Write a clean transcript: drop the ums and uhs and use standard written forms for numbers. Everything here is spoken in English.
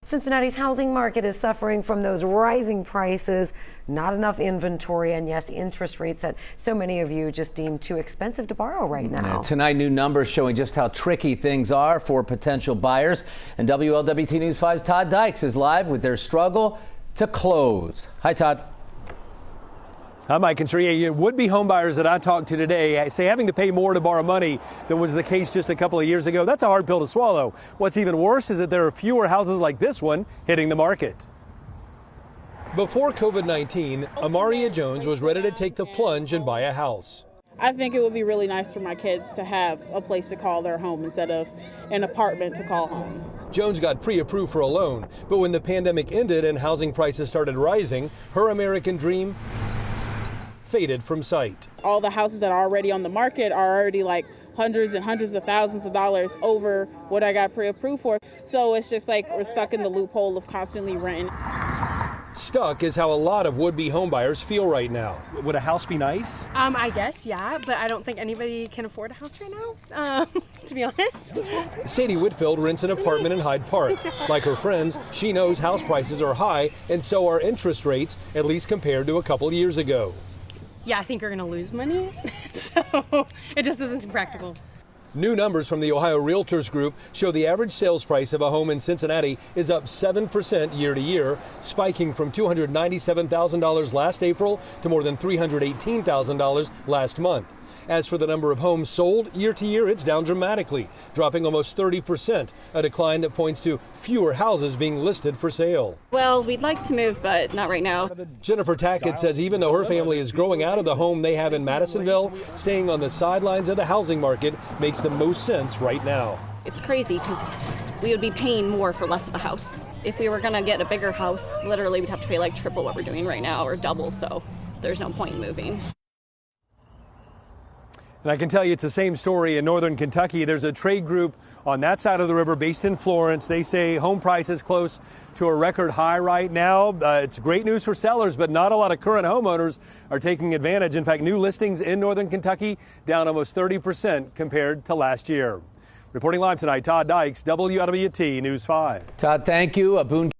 Cincinnati's housing market is suffering from those rising prices, not enough inventory, and yes, interest rates that so many of you just deem too expensive to borrow right now. Tonight, new numbers showing just how tricky things are for potential buyers. And WLWT News 5's Todd Dykes is live with their struggle to close. Hi, Todd. Hi, Mike and Sheree. Would-be homebuyers that I talked to today say having to pay more to borrow money than was the case just a couple of years ago. That's a hard pill to swallow. What's even worse is that there are fewer houses like this one hitting the market. Before COVID-19, Amaria Jones was ready to take the plunge and buy a house. I think it would be really nice for my kids to have a place to call their home instead of an apartment to call home. Jones got pre-approved for a loan, but when the pandemic ended and housing prices started rising, her American dream faded from sight. All the houses that are already on the market are already like hundreds and hundreds of thousands of dollars over what I got pre-approved for. So it's just like we're stuck in the loophole of constantly renting. Stuck is how a lot of would-be homebuyers feel right now. Would a house be nice? I guess, yeah, but I don't think anybody can afford a house right now, to be honest. Sadie Whitfield rents an apartment in Hyde Park. Like her friends, she knows house prices are high and so are interest rates, at least compared to a couple years ago. Yeah, I think we're going to lose money, so it just doesn't seem practical. New numbers from the Ohio Realtors Group show the average sales price of a home in Cincinnati is up 7% year to year, spiking from $297,000 last April to more than $318,000 last month. As for the number of homes sold year to year, it's down dramatically, dropping almost 30%, a decline that points to fewer houses being listed for sale. Well, we'd like to move, but not right now. Jennifer Tackett says even though her family is growing out of the home they have in Madisonville, staying on the sidelines of the housing market makes the most sense right now. It's crazy because we would be paying more for less of a house. If we were going to get a bigger house, literally we'd have to pay like triple what we're doing right now or double, so there's no point in moving. And I can tell you it's the same story in northern Kentucky. There's a trade group on that side of the river based in Florence. They say home prices close to a record high right now. It's great news for sellers, but not a lot of current homeowners are taking advantage. In fact, new listings in northern Kentucky down almost 30% compared to last year. Reporting live tonight, Todd Dykes, WLWT News 5. Todd, thank you. A Boone